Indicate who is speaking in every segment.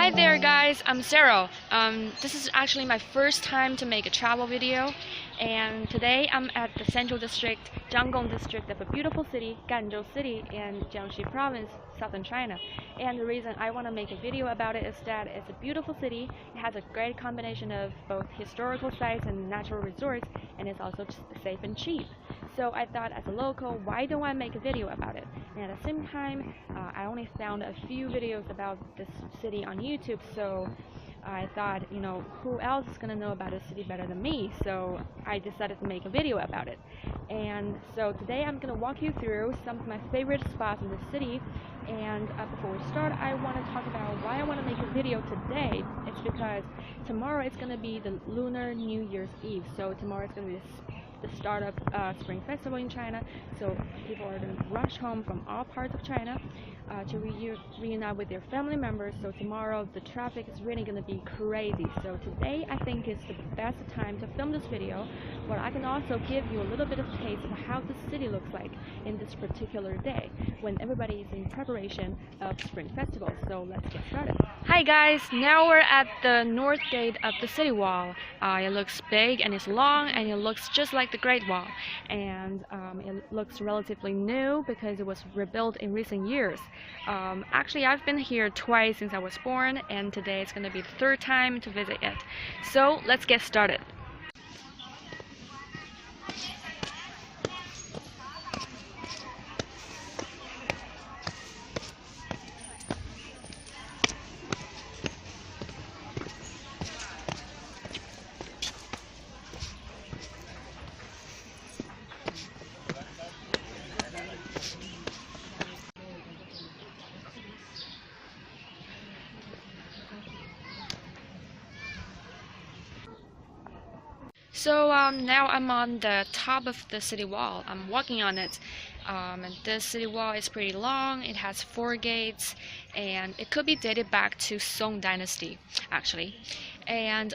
Speaker 1: Hi there guys, I'm Sarah. This is actually my first time to make a travel video, and today I'm at the Central District, Jiangdong District of a beautiful city, Ganzhou City in Jiangxi Province, southern China. And the reason I want to make a video about it is that it's a beautiful city. It has a great combination of both historical sites and natural resorts, and it's also safe and cheap. So I thought, as a local, why don't I make a video about it? And at the same time, I only found a few videos about this city on YouTube, so I thought, who else is going to know about this city better than me? So I decided to make a video about it. And so today I'm going to walk you through some of my favorite spots in the city. And before we start, I want to talk about why I want to make a video today. It's because tomorrow is going to be the Lunar New Year's Eve. So tomorrow is going to be the start of Spring Festival in China, so people are going to rush home from all parts of China to reunite with their family members. So tomorrow the traffic is really going to be crazy. So today I think is the best time to film this video, where I can also give you a little bit of taste of how the city looks like in this particular day when everybody is in preparation of Spring Festival. So let's get started. Hi guys, now we're at the north gate of the city wall. It looks big and it's long, and it looks just like the Great Wall, and it looks relatively new because it was rebuilt in recent years. Actually, I've been here twice since I was born, and today is going to be the third time to visit it. So let's get started. So now I'm on the top of the city wall. I'm walking on it, and this city wall is pretty long. It has 4 gates, and it could be dated back to Song Dynasty, actually. And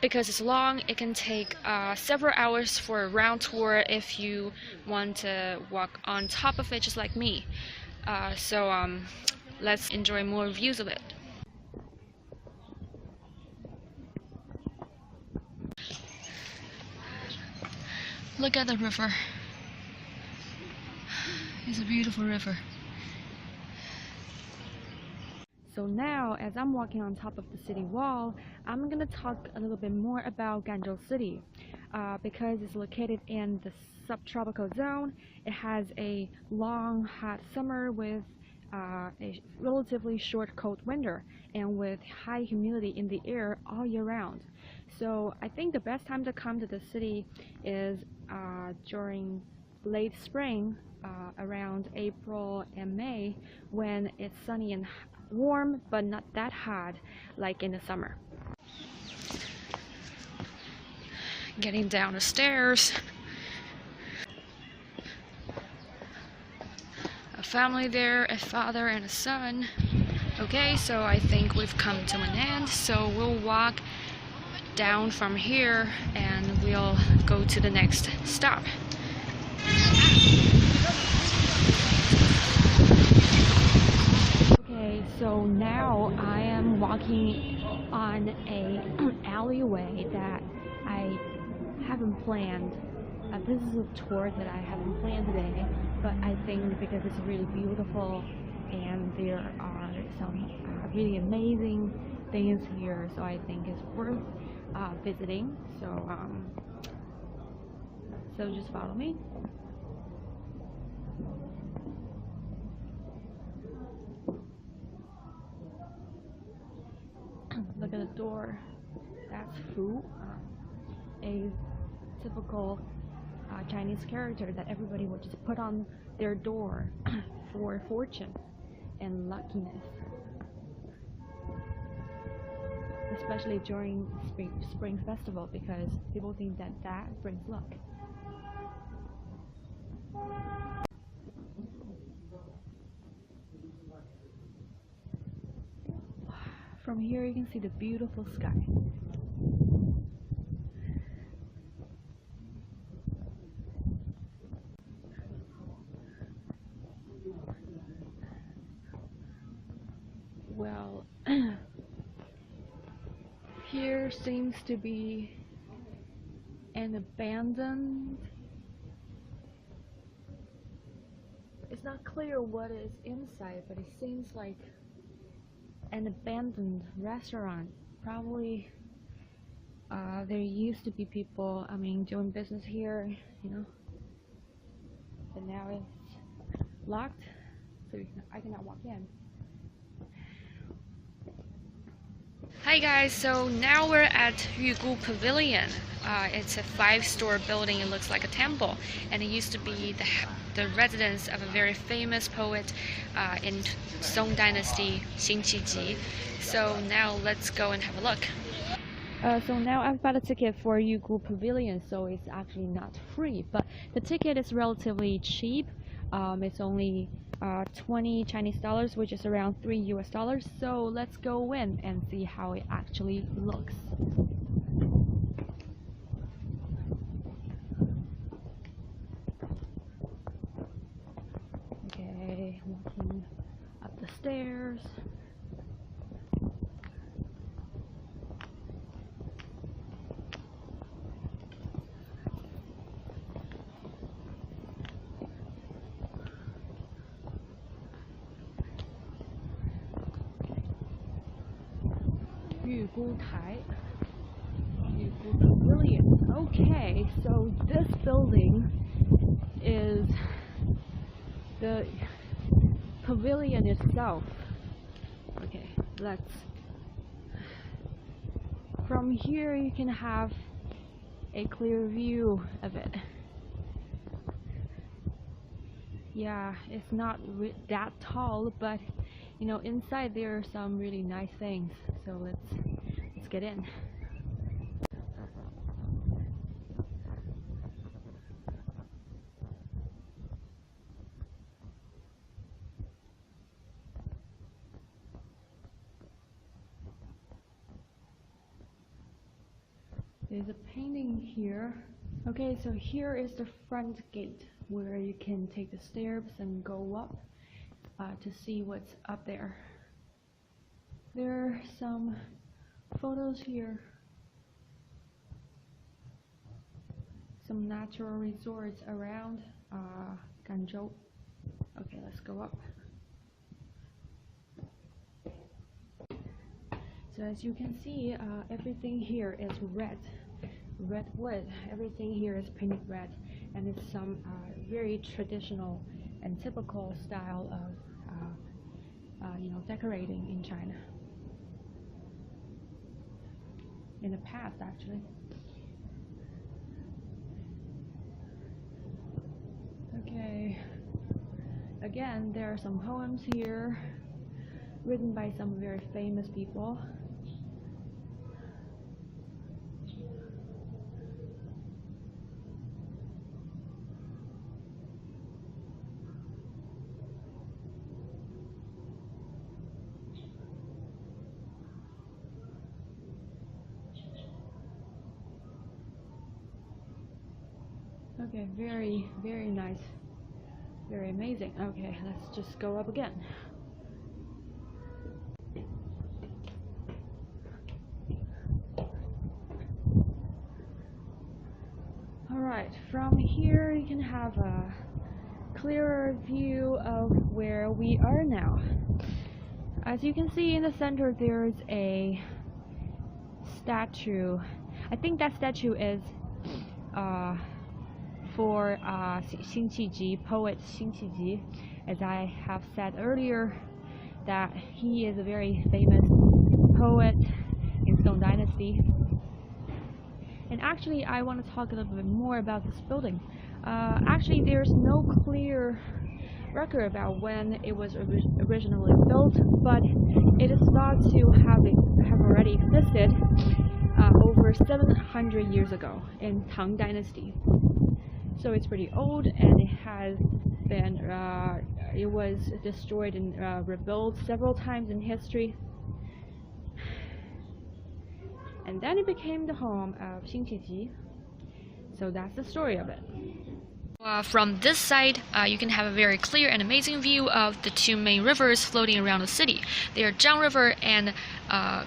Speaker 1: because it's long, it can take several hours for a round tour if you want to walk on top of it, just like me. So let's enjoy more views of it. Look at the river. It's a beautiful river. So now, as I'm walking on top of the city wall, I'm gonna talk a little bit more about Ganzhou City. Because it's located in the subtropical zone, it has a long, hot summer with a relatively short, cold winter, and with high humidity in the air all year round. So I think the best time to come to the city is during late spring, around April and May, when it's sunny and warm, but not that hot like in the summer. Getting down the stairs. A family there, a father and a son. Okay, so I think we've come to an end, so we'll walk down from here and we'll go to the next stop. Okay, so now I am walking on a alleyway that I haven't planned. This is a tour that I haven't planned today, but I think because it's really beautiful and there are some really amazing things here, so I think it's worth visiting. So just follow me. Look at the door. That's Fu, a typical Chinese character that everybody would just put on their door for fortune and luckiness, especially during spring festival, because people think that that brings luck. From here you can see the beautiful sky. Well, seems to be an abandoned. It's not clear what is inside, but it seems like an abandoned restaurant. Probably there used to be people, doing business here, but now it's locked, so I cannot walk in. Hi guys, so now we're at Yugu Pavilion. It's a 5-story building. It looks like a temple, and it used to be the residence of a very famous poet in Song Dynasty, Xin Qiji. So now let's go and have a look. So now I've bought a ticket for Yugu Pavilion, so it's actually not free, but the ticket is relatively cheap. It's only 20 Chinese dollars, which is around $3 US. So let's go in and see how it actually looks. Okay, walking up the stairs. Yugu Pavilion. Okay, so this building is the pavilion itself. Okay, from here you can have a clear view of it. Yeah, it's not that tall, but inside there are some really nice things. So let's get in. There's a painting here. Okay, so here is the front gate where you can take the stairs and go up to see what's up there. There are some photos here. Some natural resorts around Ganzhou. Okay, let's go up. So as you can see, everything here is red wood. Everything here is painted red, and it's some very traditional and typical style of decorating in China. In the past, actually. Okay. Again, there are some poems here written by some very famous people. Okay, very, very nice. Very amazing. Okay, let's just go up again. Alright, from here you can have a clearer view of where we are now. As you can see in the center, there's a statue. I think that statue is for Xin Qiji, poet Xin Qiji. As I have said earlier, that he is a very famous poet in Song Dynasty. And actually, I want to talk a little bit more about this building. Actually, there's no clear record about when it was originally built, but it is thought to have already existed over 700 years ago in Tang Dynasty. So it's pretty old, and it has been it was destroyed and rebuilt several times in history. And then it became the home of Xin Qiji. So that's the story of it. From this side, you can have a very clear and amazing view of the two main rivers floating around the city. They are Zhang River and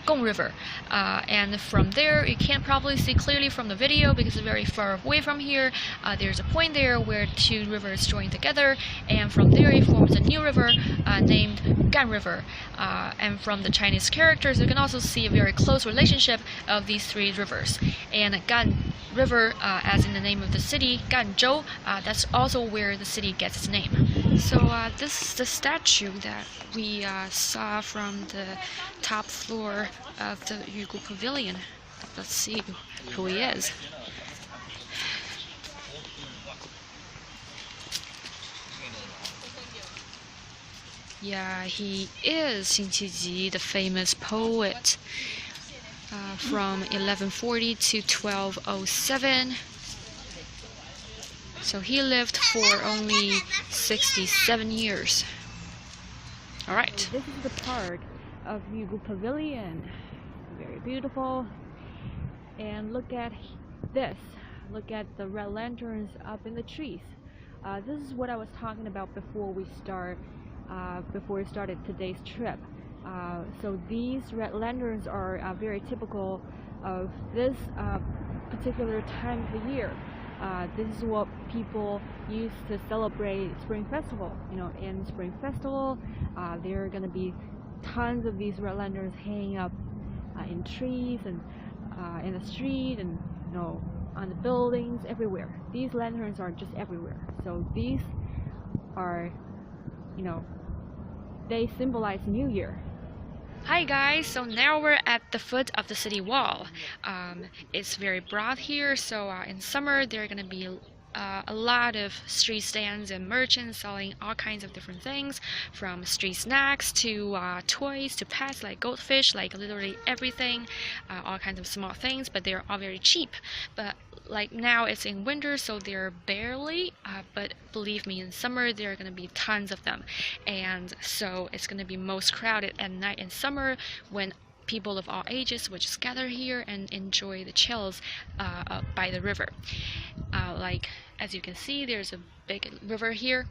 Speaker 1: Gong River. And from there, you can't probably see clearly from the video because it's very far away from here. There's a point there where two rivers join together, and from there it forms a new river named Gan River. And from the Chinese characters, you can also see a very close relationship of these three rivers. And Gan River, as in the name of the city, Ganzhou, that's also where the city gets its name. So this is the statue that we saw from the top floor of the Yugu Pavilion. Let's see who he is. Yeah, he is Xin Qiji, the famous poet from 1140 to 1207. So he lived for only 67 years. Alright. This is the part of Yugu Pavilion. Very beautiful. And look at this. Look at the red lanterns up in the trees. This is what I was talking about before we started today's trip. So these red lanterns are very typical of this particular time of the year. This is what people use to celebrate Spring Festival. You know, in Spring Festival, there are gonna be tons of these red lanterns hanging up in trees and in the street, and you know, on the buildings, everywhere. These lanterns are just everywhere. So these are, you know, they symbolize New Year. Hi guys, so now we're at the foot of the city wall. It's very broad here, so in summer there are going to be a lot of street stands and merchants selling all kinds of different things, from street snacks to toys to pets like goldfish, like literally everything, all kinds of small things, but they're all very cheap. But like now it's in winter, so they're barely, but believe me, in summer there are going to be tons of them, and so it's going to be most crowded at night in summer when people of all ages will just gather here and enjoy the chills by the river. Like as you can see, there's a big river here,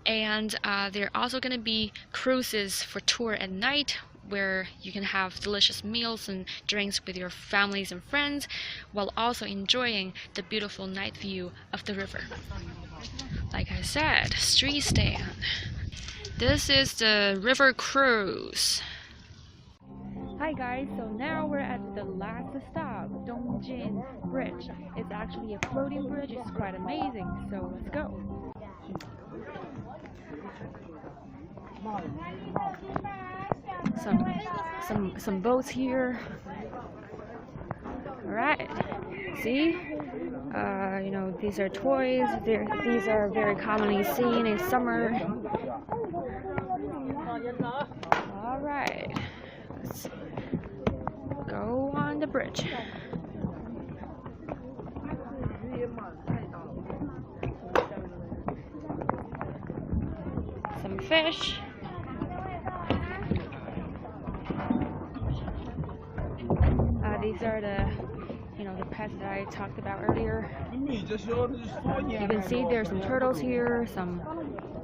Speaker 1: and there are also going to be cruises for tour at night, where you can have delicious meals and drinks with your families and friends while also enjoying the beautiful night view of the river. Like I said, street stand. This is the river cruise. Hi guys, so now we're at the last stop, Dongjin Bridge. It's actually a floating bridge. It's quite amazing, so let's go. Some boats here. All right, see, you know, these are toys. These are very commonly seen in summer. All right, let's go on the bridge. Some fish. These are the, you know, the pets that I talked about earlier. You can see there's some turtles here, some,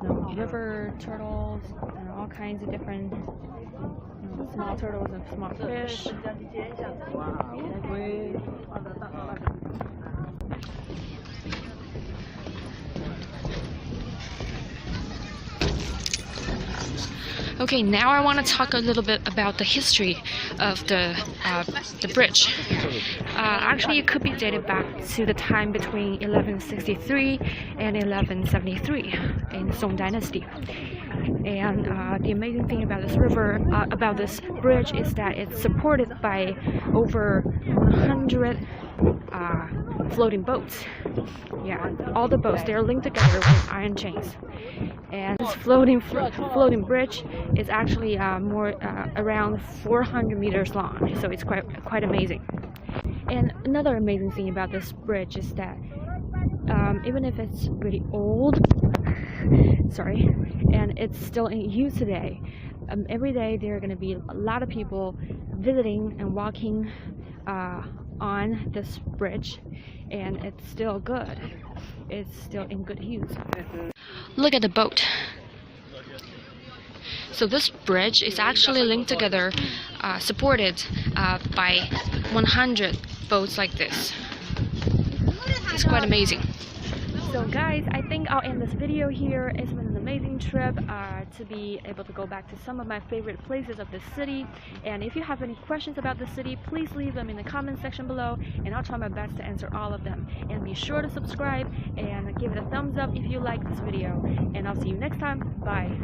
Speaker 1: you know, river turtles, and all kinds of different, you know, small turtles and small fish. Okay, now I want to talk a little bit about the history of the bridge. Actually, it could be dated back to the time between 1163 and 1173 in the Song Dynasty. And the amazing thing about this river, about this bridge, is that it's supported by over 100 floating boats. Yeah, all the boats, they're linked together with iron chains. And this floating bridge is actually around 400 meters long, so it's quite amazing. And another amazing thing about this bridge is that even if it's really old, and it's still in use today, every day there are going to be a lot of people visiting and walking on this bridge, and it's still good. It's still in good use. Look at the boat. So this bridge is actually linked together, supported by 100 boats like this. It's quite amazing. So guys, I think I'll end this video here. It's been an amazing trip to be able to go back to some of my favorite places of the city. And if you have any questions about the city, please leave them in the comment section below, and I'll try my best to answer all of them. And be sure to subscribe and give it a thumbs up if you like this video. And I'll see you next time. Bye.